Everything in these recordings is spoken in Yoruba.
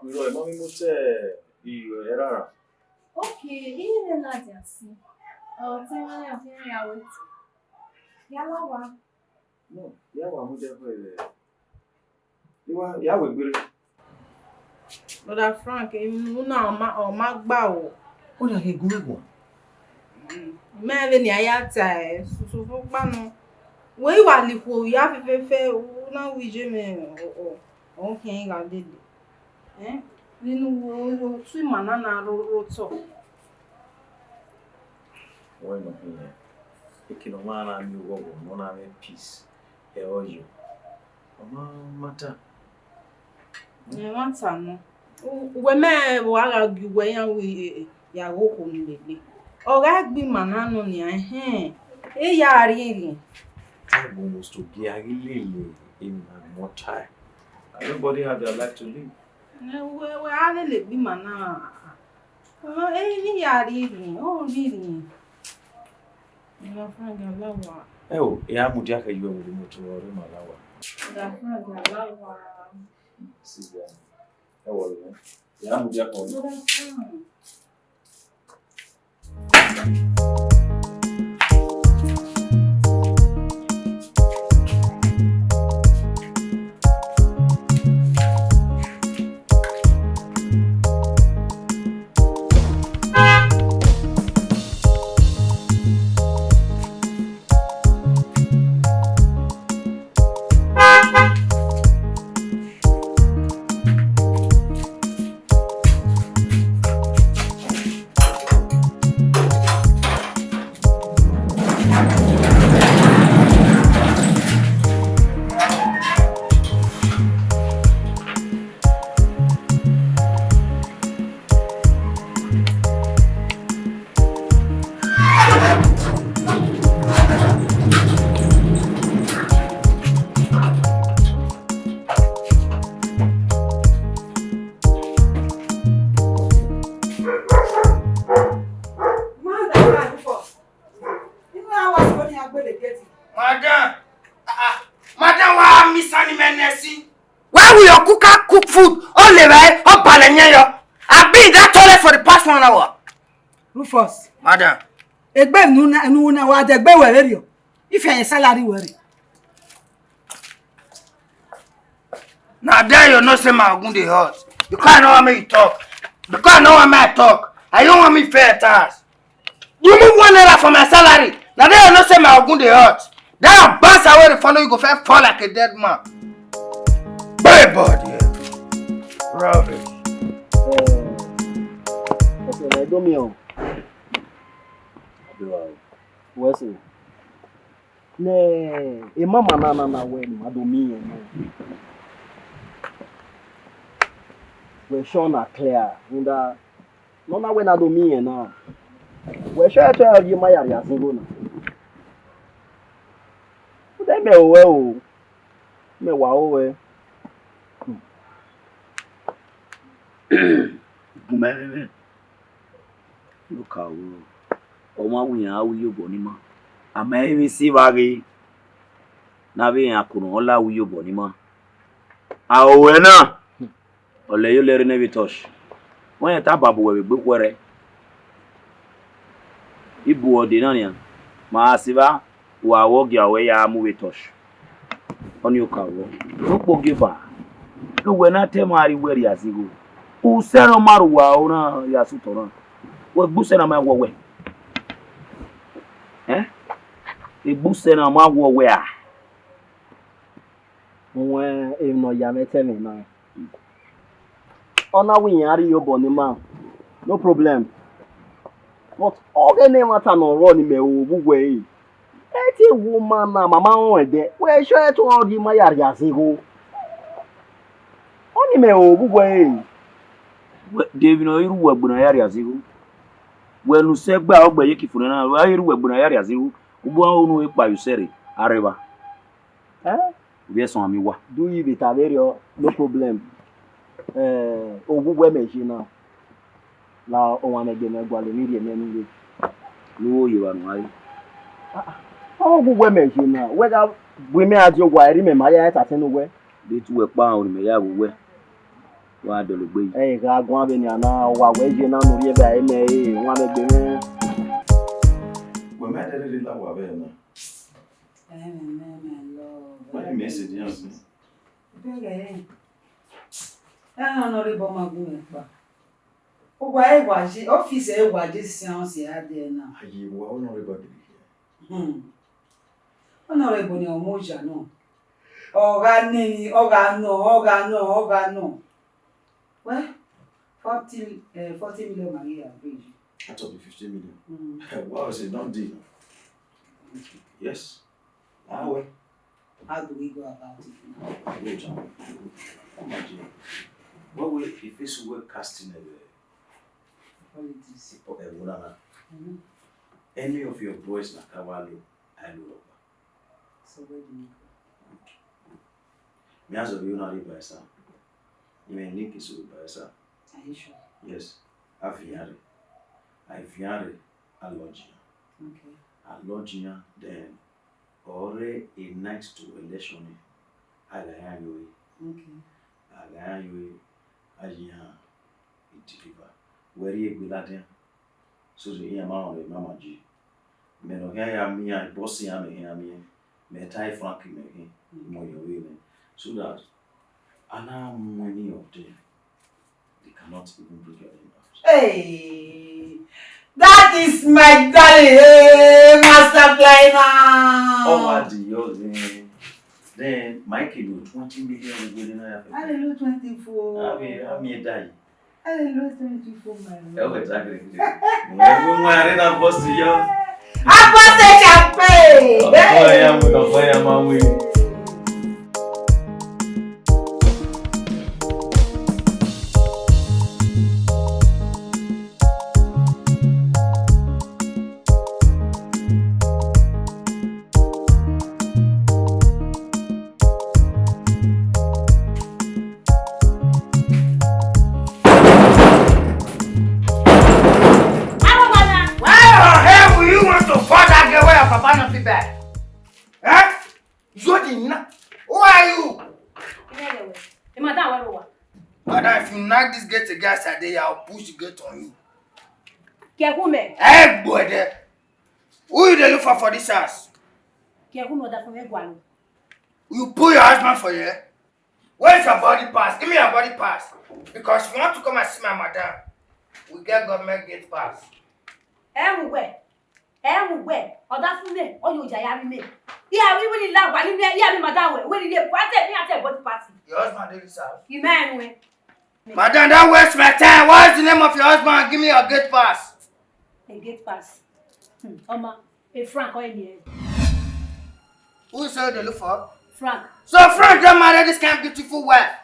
quiro, ma mi musse io era. Okay, ini na jasi. Oh, tena ya fini ya wait. Yala wa. No, ya wa mu je fe. Iwa ya we gbere. Brother Frank, una ma gba o. O da ke gun egun. Me ni ayata susu fun pa no. We wa lipo ya fefefe na wije me o kin ga dede. Nínú wo tu mana na ro to. Why not here? Ikino mana mi wo no na me peace. E oyo. Mama mata. Mata no. We me wa ga gwe yan we ya wo ko nlele. O ga gbi mana no ni e ya ri. I almost to be a lily in my more time. Everybody have their life to live. We are le bi mana. Ni ya ri. O ri. Brother Frank alawa. Oh, ya mu dia ka yiwe mu moto ore malawa. Brother Frank alawa. See ya. Ya mu dia ka. Why will your cooker cook food all the way up Palenyo? I've been in that toilet for the past 1 hour. Rufus. Madam. Egbe nuna wa de gbe were rio. If your salary were. Now there you know say my ogun dey hot. Because I know how me talk. Because I know how me talk. I don't want me fair task. You move 1 naira for my salary. Now there you know say my ogun dey hot. That bounce away to follow you go fair fall like a dead man. Boy body. Rubbish. Okay, I don't know. What's it? Ne, e mama na when I don't mean. We're sure not clear. And no na when I don't mean now. We're sure to have you my area single now. They me well. Me wow. Gumere look how Oma we you bonima ama ewe si wage na be akunu ola we bonima awe na ole yo lere ne bitosh won ta babu we gbe kwere ibu ode na nia ma asiba wa wogi awe ya mu bitosh oni okawo okpo giver we na temari were asigo usero maruwa ona ya sutora we buse na ma wowe e buse na ma wowe a Nwe e no ya mete me na. Ona we yari yo bonima. No problem. But all the name matter no run me o bugwe. Eti woman na mama on de. We sure to all di ma yari asigo. Oni me o bugwe. David no iru wagbuna yari asigo. Wenu segba ogba yeki funana wa iru wagbuna yari asigo. Ubu onu e pa yusere areba. Bien son ami wa. Do you be taverio? No problem. Ogugwe meji na. La o wan ege me gwa le mi rie nenu we. Lu yi wa nwai. Ogugwe meji na. Whether we me ajo gwa ri me ma ya ta tenu we. Be tu we pa o me ya wo we. Wa do lugbe. Eh ga gwan be ni ana wa we je na no ye ba e me wa me gbe me. We ma de la wa be na. Why message yes? Honorable Magun pa. O wa e wa je office e wa je science ya de na. Ayi wa honorable bi. Honorable ni omoja no. Oga no. Well, 40 million money average. I thought be 50 million. Wow, it's a done deal. Yes. How do we go about it? Wait, imagine. What will if this were casting Politics. Any of your boys na Kawalo, I know. So where do you go? Me as of you not by sir. You may link is by sir. Are you sure? Yes. Afiare. A lodging. Okay. A lodging then or a night to election. I got you. Okay. I got you. I deliver. Where you will at so the amount of Mama G. Men of me, I bossy am here, me tie Frankie me, more your way. So that many of them they cannot even break your name out. Hey, that is my darling, hey, master Uwadiae. Then Mikey will 20 million within a Hallelujah 24. I mean, die. Hallelujah 24, my Oh, exactly. When I boss to you. I bought the champagne. I am with a fire, mammy. If you knock this gate against a day, I'll push the gate on you. Kekume. Hey, boy, there. Who you dey look for this house? Kekume that from Egwalo. You pull your husband for here? Where's your body pass? Give me your body pass. Because if you want to come and see my madam, we get government gate pass. Where? Oda fun me, o yo jaya mi me. Yeah, we will la wa ni me, yeah me madam we. We dey what me at body party. Your husband dey this house. You man we. Madam, don't waste my time. What's the name of your husband? Give me your gate pass. A gate pass. Oma, a Frank or any. Who is you look for? Frank. So Frank don't marry this kind of beautiful wife.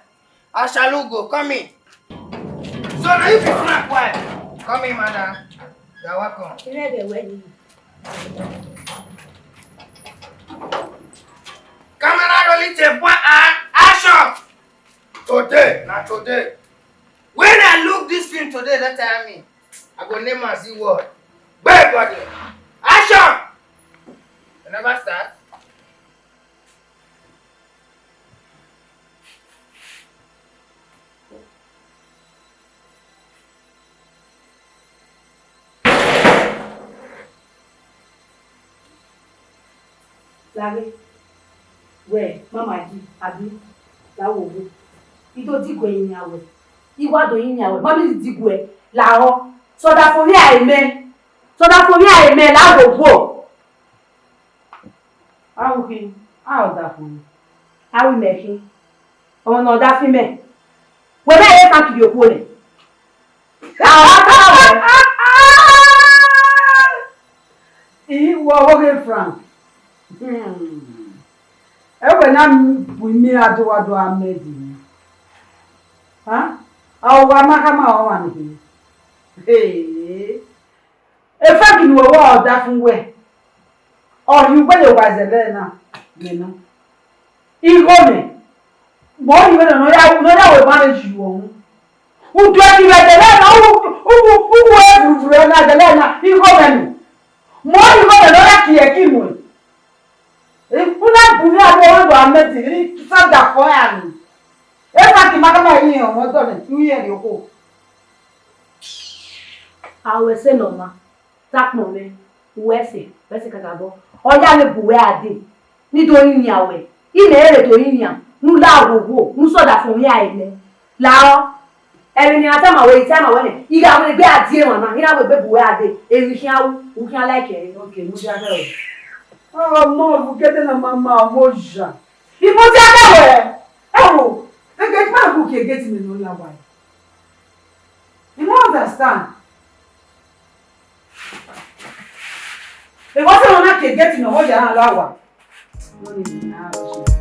I shall go. Come in. So now you be Frank wife. Come in, madam. You're welcome. Camera rolling tape. Action. Today, not today. When I look this film today, that tell me, I go name my Z word. Bad body. Action! You never start. Larry, where Mama G, Abi, that will be. You don't dig in your way. You want to in your way. Mommy dig way. Lao. So that for me, I may. That will go. How that for me? How we make him? Oh no, that for me. When I come to your phone. You are working Frank. When I'm with me, I do what I'm making. Huh? Oh, I'm not coming. Hey, if I can go out that way, or you better was a learner, you know. You go me. More you know, I will manage you. Who do you like the learner? Who like the learner? You go me. More you go another key. If you not believe I want to make it, it's not that for him. Eva ki makama yin o mo do ni 2 years yoko. Awe se noma. Tak mo me. Wese kakabo. Oya le buwe ade. Nítorí ni awe. Ine ere to yin yan. Nu la owo, nu so da fun ya ile. La ẹni ni ata ma we time awele. Iga we gbe adie mama. Ina we gbe buwe ade. Eri kian u kian like e. Okay, mo ja fe o. Oh, mo bu kete na mama mo ja. Ibo ja fe we. Ewo, e get ma bu ke get me no la wa. You don't understand. E wọ́n sọ wọn ke get me o ja na la wa. Mo ni na o se.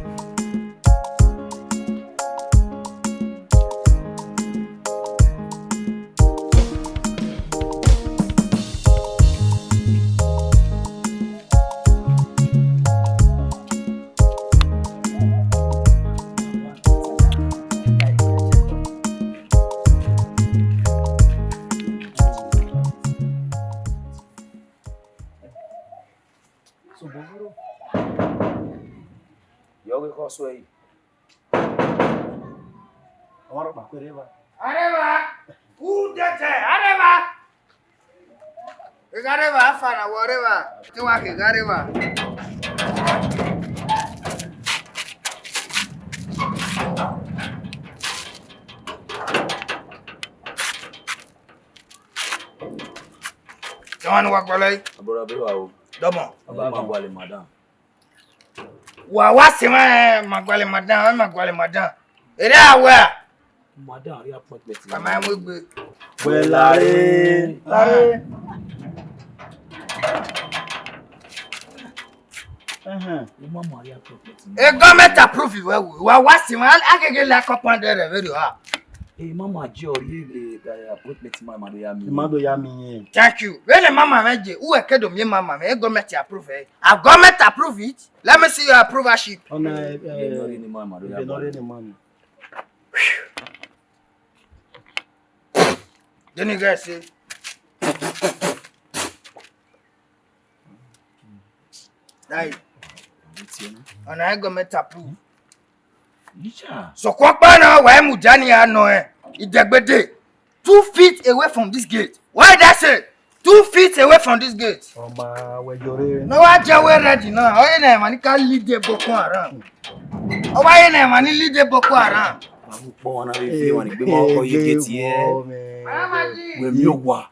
Sway. Amaro ba kwereva. Areva. Udete, areva. Gareva afana wareva. Tiwa ke gareva. Jawan wa kolai. Abura be wa o. Domo. Aba magwale madam. Wa wasema magwale madam. Ere awa. Madam ri appointment. Mama mo gbe. Welare. Lare. Mama ri appointment. E government approve we wa wasema agege la compound there very hard. Mama je ori le appointment mama do ya mi. Mado ya mi. Thank you. When the mama meje, who ekedo me mama, me government approve it. Have government approve it? Let me see your approvalship. Ona ni mama do ya. Benore ni mama. Then you guys say. Right. And I government approve. So kwapa na wa mujani ano Idegbede 2 feet away from this gate. Why that say 2 feet away from this gate? Oma wejore. No wa jawe ready now. Oye na mani ka lead the Boko Haram. Oye na mani lead the Boko Haram. Po wana be fi wani gbe mo ko ye gate ye. We mi o wa.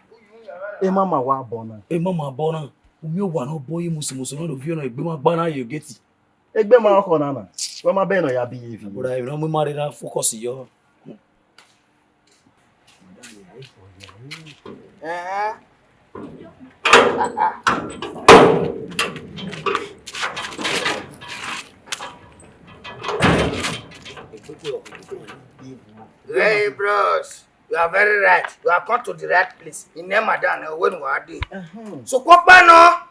Mama wa bona. Mama bona. Mi o wa no boy musumusu no do fi na gbe ma gba na ye gate. Egbe ma ko na na. We ma be no ya behave. Abura you no mo mari na focus yo. Hey bros, you are very right. You have come to the right place. In Ramadan, when we are there. So kwapa no.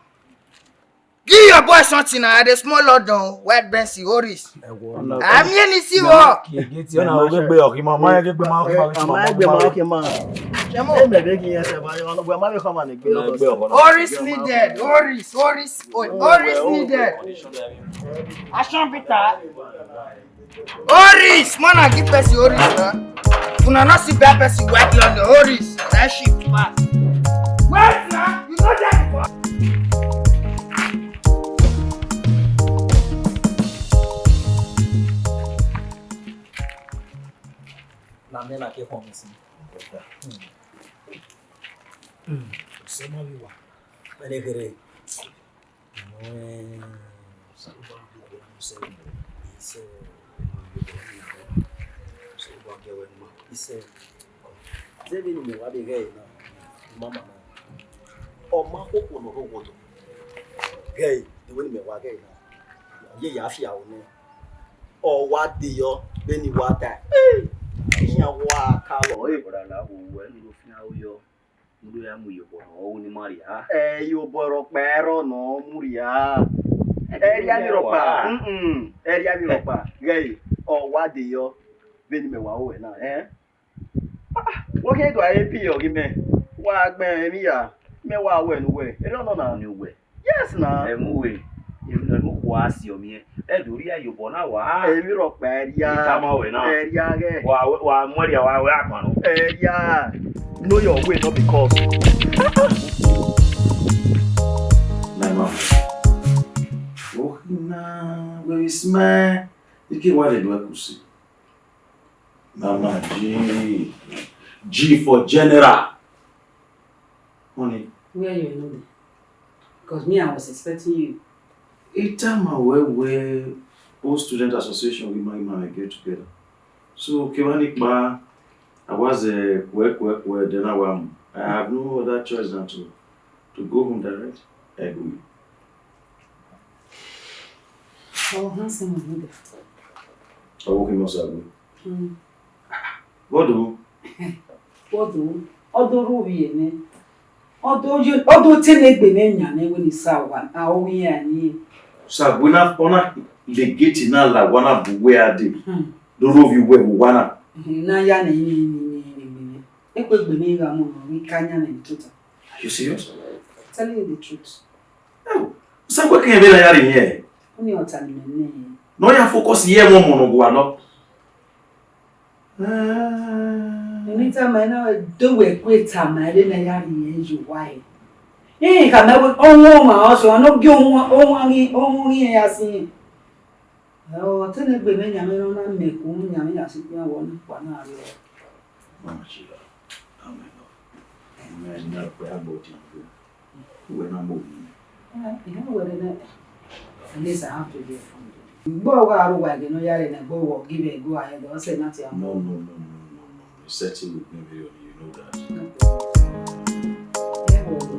Give your boy something now. The small lord down. White Bensi Oris. I'm here to see what. Gate yo na o gbe o ma ma gbe ma o ma. Oris needed. Oris needed. Action Peter. Oris, man, I give person Oris, man. You not see bad person working on the Oris. That shit fast. Wait, now, you know that before. Na me na ke ko mi si. Se mo bi wa. Pele gere. No sa ba bi ko se ise. Se ba ke wa ma. Ise. Zebe ni me wa be gere na. Mama na. O ma ko ko no ro wodo. Gere, de we ni me wa gere na. Ye ya fi awo no. O wa de yo be ni wa ta. Wa kalo bora la wo Ndu fi awo yo. Ndu ya mu yo bo o ni mari ha. yo boro pero no muria. Eri ami ropa. Eri ami ropa. Gay. O wa de yo be ni me wa o na wo ke do aye pi o gi me. Wa gbe mi ya. Me wa we nu we. E no na. Ni we. Yes na. Mu we. You was your me. Duria, you bona wa. Èmi rò pé area. Come away now. Area ge. Wa money wa akwan. Area. Know your way, not because. My mom. Oh, nah, where is my? You can't worry about it. Mama G. G for general. Honey. Where you know that? Because me, I was expecting you. It's time where both student association with my mama get together. So Kiwanikma, I was a work, then I have no other choice than to go home direct. I go. How handsome are you? I walk him also. What do? What do? Uderu we Odo tenegbe nenya ne we ni sawa. A o wi ani. So when I the gate na la wana buwe ade. Do rovi we wana. Na ya na ni. Ekwegbe me ga mo no we kanya na ntuta. Are you serious? Telling you the truth. Oh, so what can be na yari here? Only otani me. No ya focus here mo mo no go ano. Anytime I know do we quit time I didn't yari you why. Eh ka me onwo ma so no gi onwo ya sin. Oh, tenegbe me nya me no na me ku nya me ya si pia wo ni kwa na ari. Mama Sheila. Amen. I'm not about you. When I'm moving. Yeah, well, at least I have to hear from you. Boy, I no yare na go give a go ahead. Don't say nothing. No. You settle with me, you know that. Yeah, well.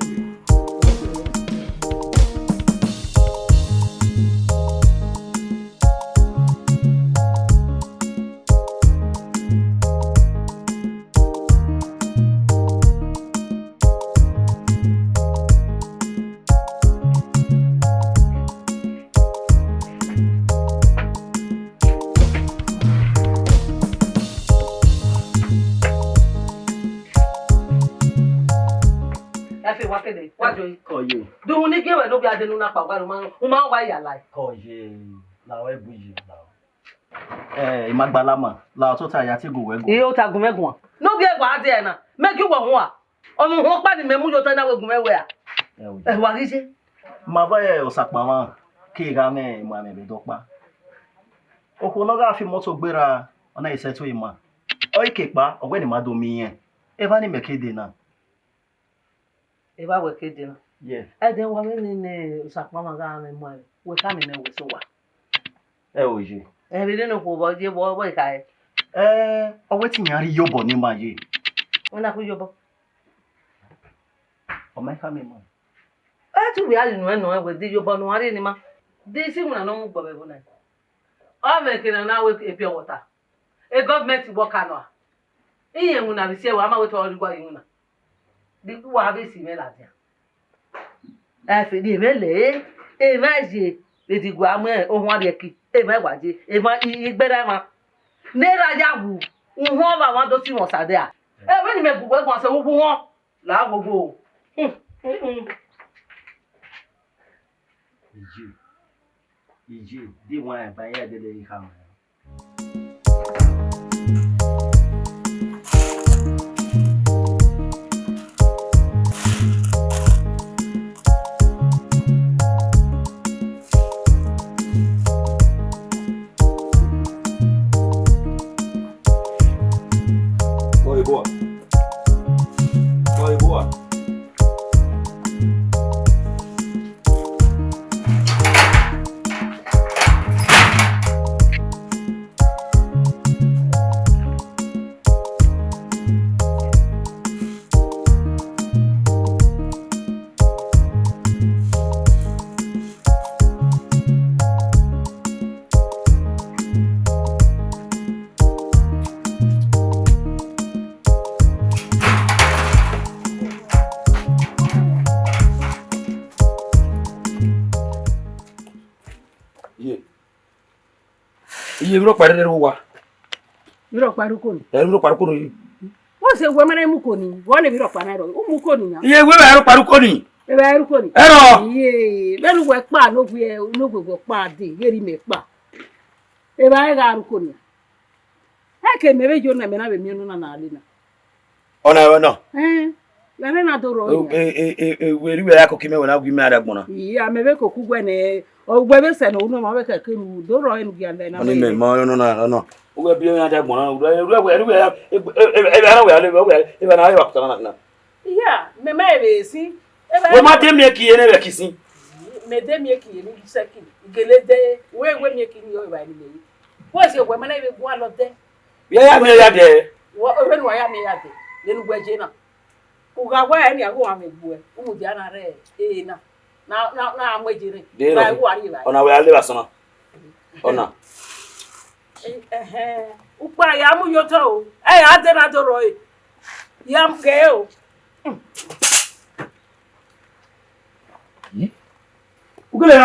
What do you call you? Do you need to be a denuna power? Why you like? Call you. Now, where be you now? Magbalama. La tota ya ti go we go. You ta gumegun. No be egwa ade na. Make you won wa. Onu ho pa ni memu yo ta na we gumewe a. Wa ri se. Ma ba e osapa ma. Ki ga me mo ame be dopa. Oko no ga fi moto gbera ona ise to ima. O ikepa ogweni ma do mi yen. E ba ni mekede na. E ba we kede na. Yes. E den wa me ni osapa ma ga na mo e. We ka mi na we so wa. Oje. Bi no ko bo je bo ka e. O wetin yan ri yobo ni ma ye. Ona ku yobo. O me ka me mo. Tu bi ali no we di yobo no ari ni ma. Di si mu na no mu gbo be bo na. O me kina na we e pure water. E government worker no. Iye mu na bi se wa ma we to ori gwa yin na. Di ku wa be si me la dia. Fi di me le. E ma je e di gwa mo ohun ade ki. E ma gwa je. E ma igbera ma. Ne raja wu. Uhun ba wan do ti won sade a. E we ni me gbo gbo se wu won. La gbogbo. Iji, di wa ba ya de le ha. Iye mi ro pare le wa. Mi ro paru ko ni. Mi ro paru ko ni. Wọ́n ṣe we mare mu ko ni. Wọ́n le mi ro pa na ro. O mu ko ni yan. Iye we ro paru ko ni. E ba eru ko ni. Ero. Ye, be lu we pa no go pa de, yeri me pa. E ba e ga ru ko ni. E ke me be jo na me na be mi nu na ali na. Ona no. La na do ro ya. We ri akọ kime we na gwi me adagbona. Ya me be ko ku gwe ne, o gwe be se no no ma be ka ke nu do ro en gya na. Oni me mo no no. We bi me adagbona. E ara we ale e ba na ayo akutana na. Ya, me ma be si. We ma dem ne ki ye ne be kisi. Me dem ye ki ni seki. Gele de we me ki ni o ba ni me. Wo se we ma na be gwa lo de. Ya me ya de. Wo o be no ya me ya de. Le nu gwe je na. Uga gwa ya ni ago ame gwe. Umu dia na re na. Na amwejire. Ba wo ari ba. Ona we ale ba sona. Ona. Upa ya mu yoto o. Ade na do ro e. Ya mke o. Ugele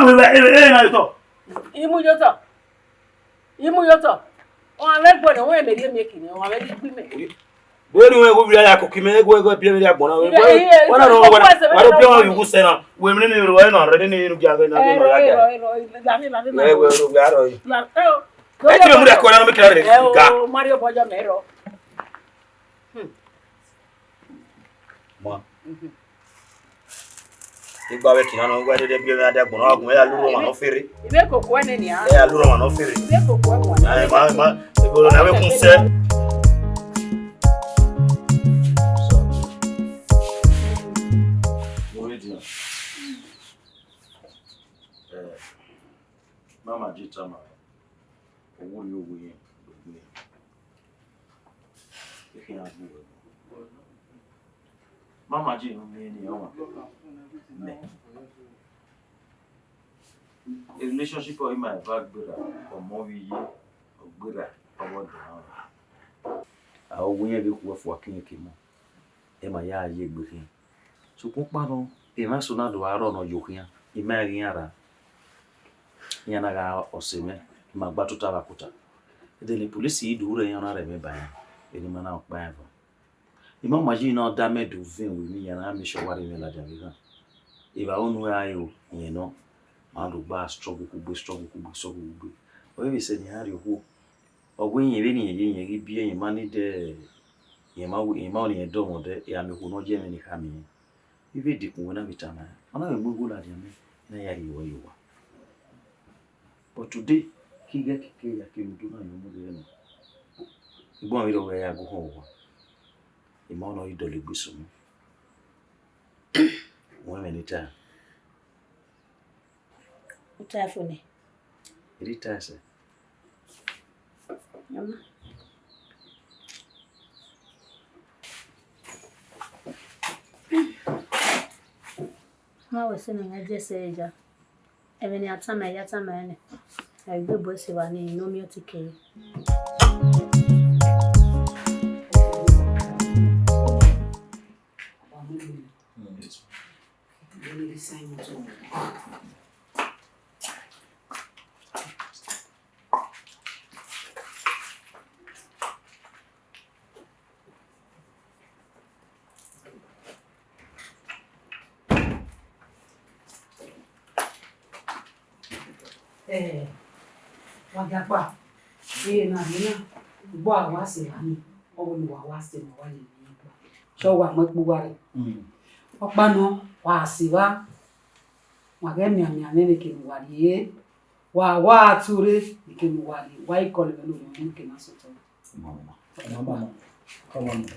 we na yoto. Imu yoto. O ave gbo no we me ri me kini. O ave di me. We ni we go bi ya ko kime go bi me agbona. We na no wa bi o yugu se na. We me ni we na re ni nu ga na no ya ga. We ro ga ro. E ti mu de ko na me kira re ga. Mario Boja mero. Mo. Igba we kina no gwa de bi me adagbona agun ya luro ma no fere. Ibe kokwa ne ni a. Ya luro ma no fere. Ibe kokwa mo. Ai ma e go na we kun se. Mama Jitama, owo ni owo yen, Mama Ji no ni o me. A relationship or my back brother or more ye or brother or what. I will be worth working him. Emma ya ye gbehin. So pupano, e ma so na do aro no yohia, e ma riara. Yana ga oseme ma gbatuta bakuta de le police yi dure yana re me ban eni mana okpa eva ima maji na da me do vin we mi yana me sure wari me la javiga e ba onu ayo yen no ma do ba struggle ku o we se ni hari ho ogwen yen ni yen bi yen ma ni de yen ma ni do mo de ya me hu no je me ni ha mi ibe di ku na bitama ona me gbogo la de me na yari wo yo. But today, he get ya came to no. Igbo mi ro we ya go ho. Imo no idole gbisu mu. Wọ́n me ni ta. O ta fone. Iri ta se. Mama. Ma we se na ngaje se eja. Eveni atama ne. Agbe bo se wa ni no mi otike. Wagapa. Na mina. Bo awa se wa ni. Owo ni wa se mo wa le ni gba. So wa mo gbo wa re. Opa no wa si wa. Wa ge mi ne ke mi wa ye. Wa ature ke mi wa le. Wa ikole me no mo ke na so to. Mama. Come on.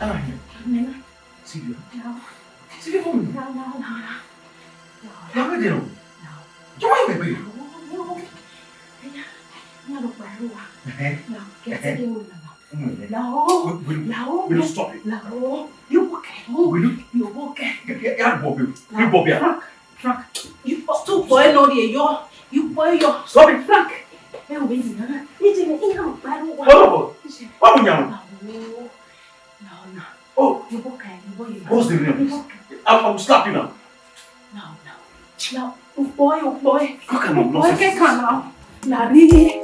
Nena. Sylvia. No. Sylvia, for me. No. How did you? No. You want me, baby? No. No, look, no, get it in. No. Will you stop it? No. You okay? Will you? You okay? Yeah, Bobby. You, Bobby. Frank. You stop boy, no, you boy, Stop it. Frank. Eu vim de nada. Isso não para o Oh, vamos, Nham. No. Oh, You okay? You boy. what's the name? I will slap you now. No. O boy. How can I O boy que canal. Lari.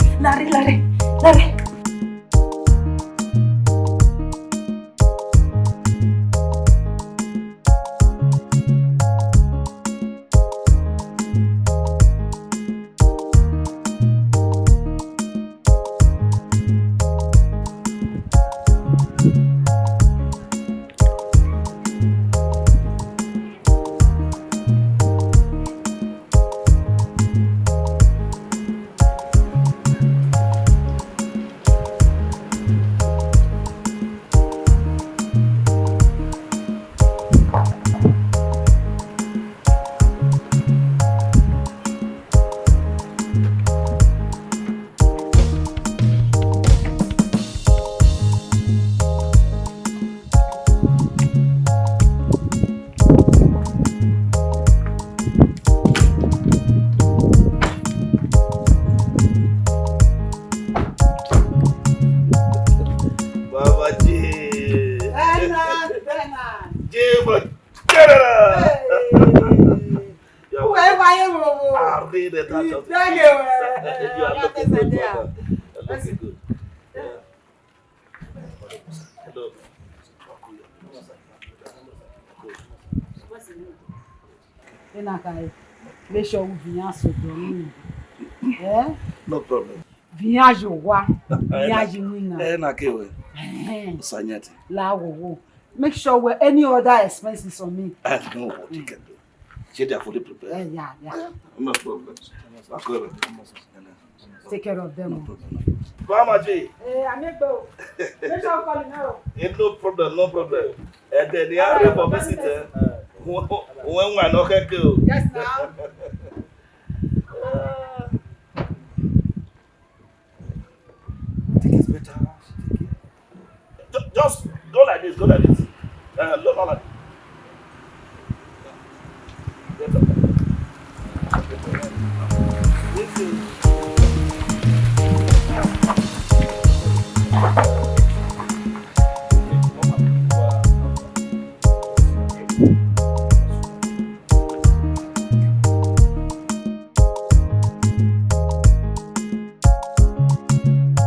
Make sure we viens so dormir. No problem. Viens jogar. Viens winner. Na kewe. Sanyati. La wo. Make sure we any other expenses on me. I know what you can do. She are fully prepared. Yeah. No problem. Take care of them. No problem. Mama G. Amigo. Make sure you call me now. No problem. And then the area for visitor. When we're not going to go. Yes, now. I think it's better. Just go like this. Look like this. This is